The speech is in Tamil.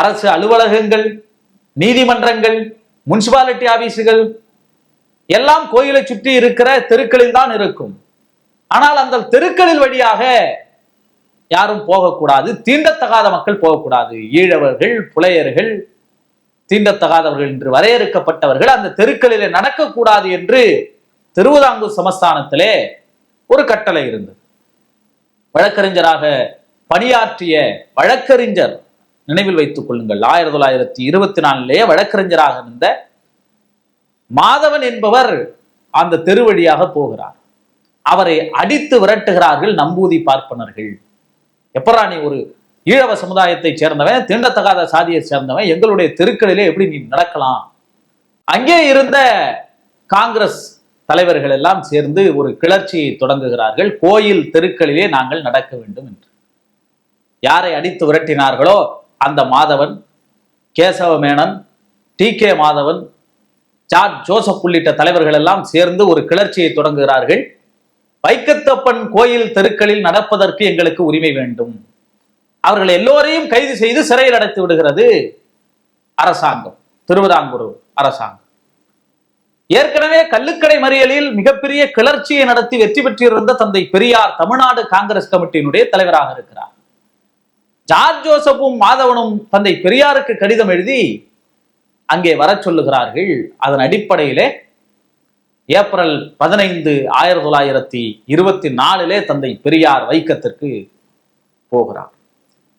அரசு அலுவலகங்கள், நீதிமன்றங்கள், முனிசிபாலிட்டி ஆபீஸுகள் எல்லாம் கோயிலை சுற்றி இருக்கிற தெருக்களில் தான் இருக்கும். ஆனால் அந்த தெருக்களில் வழியாக யாரும் போகக்கூடாது, தீண்டத்தகாத மக்கள் போகக்கூடாது. ஈழவர்கள், புலையர்கள், தீண்டத்தகாதவர்கள் என்று வரையறுக்கப்பட்டவர்கள் அந்த தெருக்களிலே நடக்கக்கூடாது என்று திருவிதாங்கூர் சமஸ்தானத்திலே ஒரு கட்டளை இருந்தது. வழக்கறிஞராக பணியாற்றிய வழக்கறிஞர், நினைவில் வைத்துக் கொள்ளுங்கள், 1924 வழக்கறிஞராக இருந்த மாதவன் என்பவர் அந்த தெரு வழியாக போகிறார். அவரை அடித்து விரட்டுகிறார்கள் நம்பூதி பார்ப்பனர்கள். எப்பரா நீ ஒரு ஈழவ சமுதாயத்தை சேர்ந்தவன், தீண்டத்தகாத சாதியை சேர்ந்தவன், எங்களுடைய தெருக்களிலே எப்படி நீ நடக்கலாம்? அங்கே இருந்த காங்கிரஸ் தலைவர்கள் எல்லாம் சேர்ந்து ஒரு கிளர்ச்சியை தொடங்குகிறார்கள். கோயில் தெருக்களிலே நாங்கள் நடக்க வேண்டும் என்று. யாரை அடித்து விரட்டினார்களோ அந்த மாதவன், கேசவ மேனன், டி.கே. மாதவன், ஜார்ஜ் ஜோசப் உள்ளிட்ட தலைவர்கள் எல்லாம் சேர்ந்து ஒரு கிளர்ச்சியை தொடங்குகிறார்கள். வைக்கத்தப்பன் கோயில் தெருக்களில் நடப்பதற்கு எங்களுக்கு உரிமை வேண்டும். அவர்கள் எல்லோரையும் கைது செய்து சிறையில் அடைத்து விடுகிறது அரசாங்கம், திருவிதாங்கூர் அரசாங்கம். ஏற்கனவே கள்ளுக்கடை மறியலில் மிகப்பெரிய கிளர்ச்சியை நடத்தி வெற்றி பெற்றிருந்த தந்தை பெரியார் தமிழ்நாடு காங்கிரஸ் கமிட்டியினுடைய தலைவராக இருக்கிறார். ஜார்ஜ் ஜோசப்பும் மாதவனும் தந்தை பெரியாருக்கு கடிதம் எழுதி அங்கே வர சொல்லுகிறார்கள். அதன் அடிப்படையிலே ஏப்ரல் 15, 1924 தந்தை பெரியார் வைக்கத்திற்கு போகிறார்.